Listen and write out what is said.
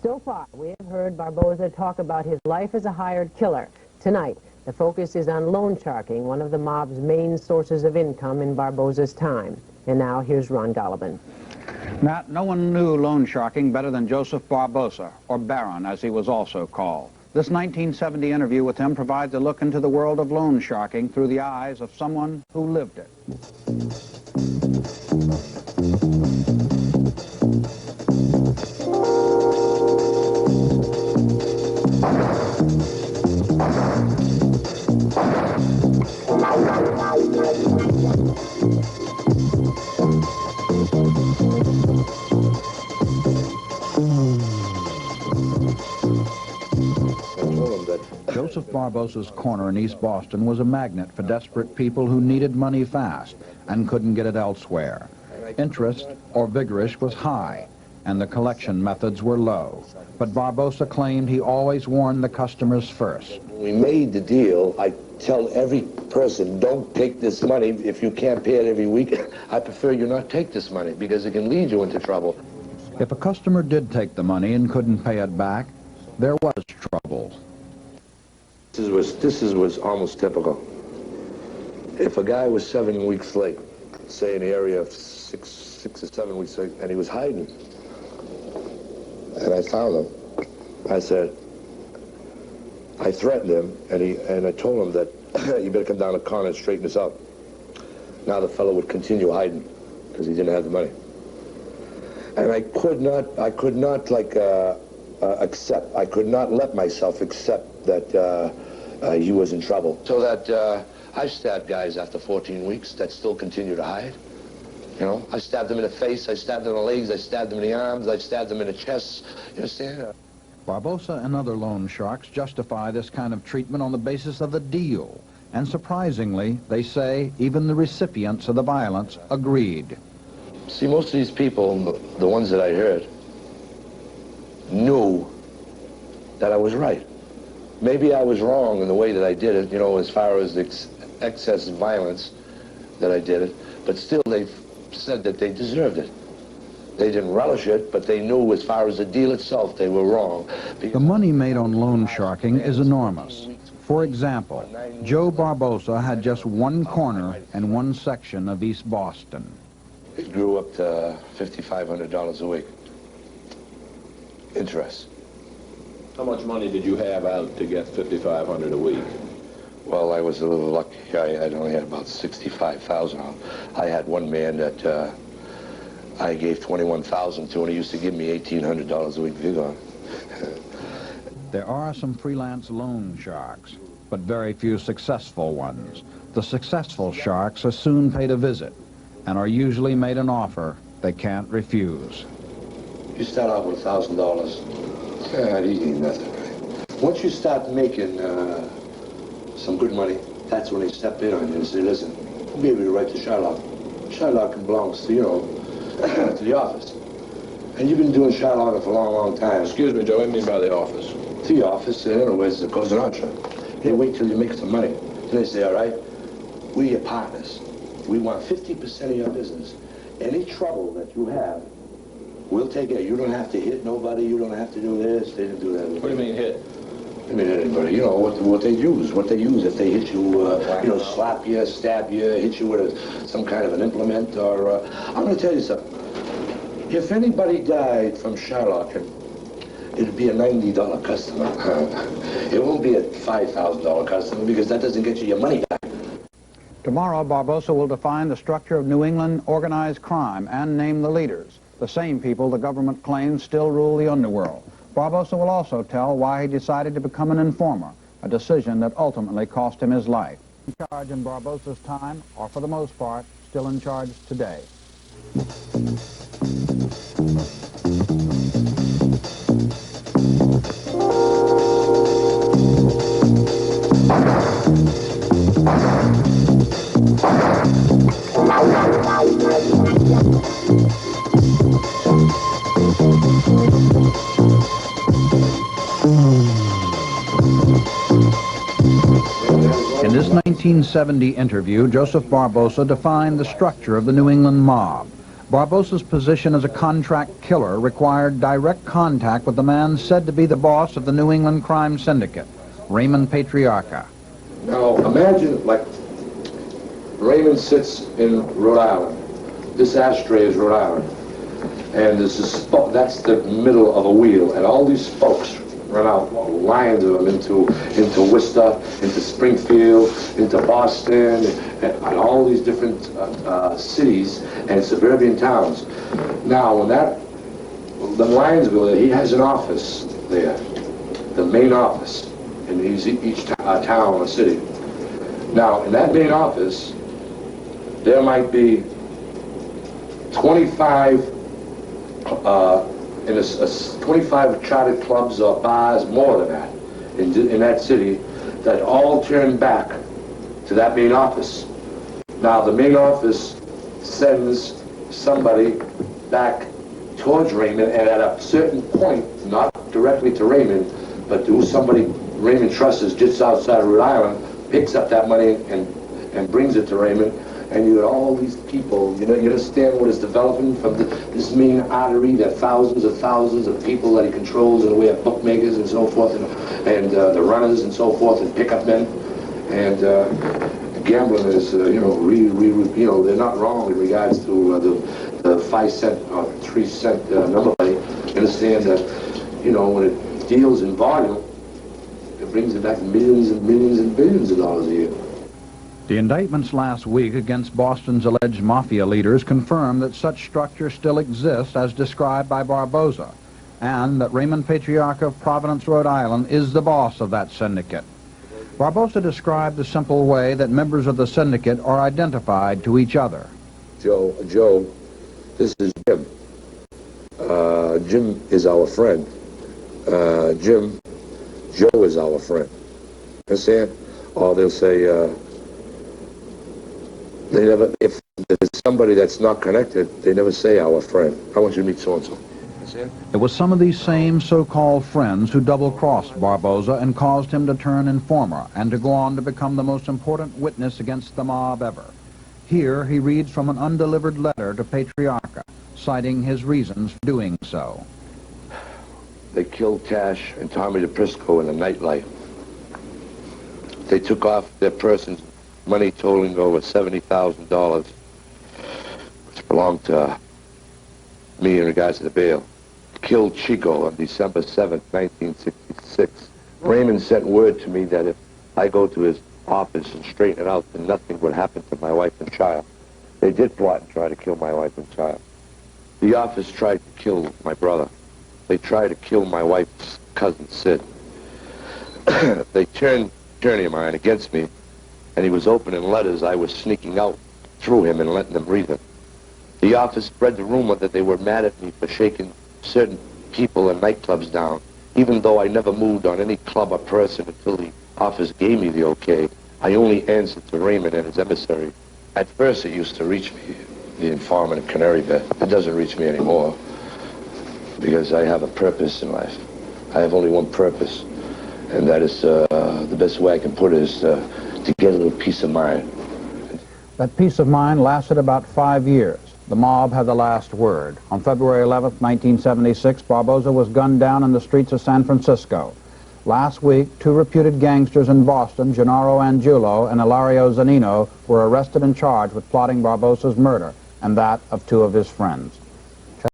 So far, we have heard Barboza talk about his life as a hired killer. Tonight, the focus is on loan sharking, one of the mob's main sources of income in Barboza's time. And now, here's Ron Gollivin. Matt, no one knew loan sharking better than Joseph Barboza, or Baron, as he was also called. This 1970 interview with him provides a look into the world of loan sharking through the eyes of someone who lived it. Joseph Barboza's corner in East Boston was a magnet for desperate people who needed money fast and couldn't get it elsewhere. Interest, or vigorish, was high, and the collection methods were low. But Barboza claimed he always warned the customers first. When we made the deal, I tell every person, don't take this money if you can't pay it every week. I prefer you not take this money because it can lead you into trouble. If a customer did take the money and couldn't pay it back, there was trouble. This was almost typical. If a guy was 7 weeks late, say in the area of six or 7 weeks late, and he was hiding, and I found him, I threatened him, and I told him that you better come down the corner and straighten this out. Now the fellow would continue hiding because he didn't have the money, and I could not accept. I could not let myself accept that he was in trouble. So that I stabbed guys after 14 weeks that still continue to hide. You know, I stabbed them in the face, I stabbed them in the legs, I stabbed them in the arms, I stabbed them in the chest. You understand? Barboza and other loan sharks justify this kind of treatment on the basis of the deal. And surprisingly, they say even the recipients of the violence agreed. See, most of these people, the ones that I heard, knew that I was right. Maybe I was wrong in the way that I did it, you know, as far as the excess violence that I did it, but still they said that they deserved it. They didn't relish it, but they knew as far as the deal itself, they were wrong. The money made on loan sharking is enormous. For example, Joe Barboza had just one corner and one section of East Boston. It grew up to $5,500 a week. Interest. How much money did you have out to get $5,500 a week? Well, I was a little lucky. I only had about $65,000. I had one man that I gave $21,000 to, and he used to give me $1,800 a week vigor. There are some freelance loan sharks, but very few successful ones. The successful sharks are soon paid a visit and are usually made an offer they can't refuse. You start out with $1,000. That ain't nothing. Once you start making some good money, that's when they step in on you and say, listen, we'll be able to write to Shylock. Shylock belongs to, you know, to the office. And you've been doing Shylock for a long, long time. Excuse me, Joe, what do you mean by the office? To the office, in other words, it goes an archer. They wait till you make some money. Then they say, all right, we're your partners. We want 50% of your business. Any trouble that you have, we'll take it. You don't have to hit nobody. You don't have to do this. They didn't do that. What do you mean hit? I mean anybody. You know what they use. What they use if they hit you. You know, slap you, stab you, hit you with some kind of an implement. Or I'm going to tell you something. If anybody died from Shylock, it'd be a $90 customer. It won't be a $5,000 customer because that doesn't get you your money back. Tomorrow, Barboza will define the structure of New England organized crime and name the leaders, the same people the government claims still rule the underworld. Barboza will also tell why he decided to become an informer, a decision that ultimately cost him his life. In charge in Barboza's time, or for the most part, still in charge today. In this 1970 interview, Joseph Barboza defined the structure of the New England mob. Barboza's position as a contract killer required direct contact with the man said to be the boss of the New England crime syndicate, Raymond Patriarca. Now, imagine, like, Raymond sits in Rhode Island. This ashtray is Rhode Island. And there's this, that's the middle of a wheel, and all these spokes run out, lines of them into Worcester, into Springfield, into Boston, and all these different cities and suburban towns. Now, when the lines go there, he has an office there, the main office, in each town or city. Now, in that main office, there might be 25 25 chartered clubs or bars, more than that, in that city, that all turn back to that main office. Now, the main office sends somebody back towards Raymond, and at a certain point, not directly to Raymond, but to somebody Raymond trusts is just outside of Rhode Island, picks up that money and brings it to Raymond. And you got all these people, you understand what is developing from this main artery, that thousands of people that he controls in the way of bookmakers and so forth, and the runners and so forth, and pickup men. And gambling is, they're not wrong in regards to the 5 cent or 3 cent number play. You understand that, when it deals in volume, it brings it back millions and millions and billions of dollars a year. The indictments last week against Boston's alleged mafia leaders confirm that such structure still exists as described by Barboza, and that Raymond Patriarca of Providence, Rhode Island, is the boss of that syndicate. Barboza described the simple way that members of the syndicate are identified to each other. Joe, this is Jim. Jim is our friend. Joe is our friend. Understand? Or they'll say, they never, if there's somebody that's not connected, they never say our friend. I want you to meet so-and-so. It was some of these same so-called friends who double-crossed Barboza and caused him to turn informer and to go on to become the most important witness against the mob ever. Here he reads from an undelivered letter to Patriarca, citing his reasons for doing so. They killed Tash and Tommy DePrisco in the nightlife. They took off their persons money totaling over $70,000, which belonged to me in regards to the bail. Killed Chico on December 7th, 1966. Raymond sent word to me that if I go to his office and straighten it out, then nothing would happen to my wife and child. They did plot and try to kill my wife and child. The office tried to kill my brother. They tried to kill my wife's cousin, Sid. They turned attorney of mine against me, and he was opening letters. I was sneaking out through him and letting them read them. The office spread the rumor that they were mad at me for shaking certain people in nightclubs down, even though I never moved on any club or person until the office gave me the okay. I only answered to Raymond and his emissary. At first it used to reach me, the informant in Canary Bed. It doesn't reach me anymore because I have a purpose in life. I have only one purpose, and that is, the best way I can put it is to get a little peace of mind. That peace of mind lasted about 5 years. The mob had the last word. On February 11th, 1976, Barboza was gunned down in the streets of San Francisco. Last week, 2 reputed gangsters in Boston, Gennaro Angiulo and Ilario Zanino, were arrested and charged with plotting Barboza's murder and that of 2 of his friends.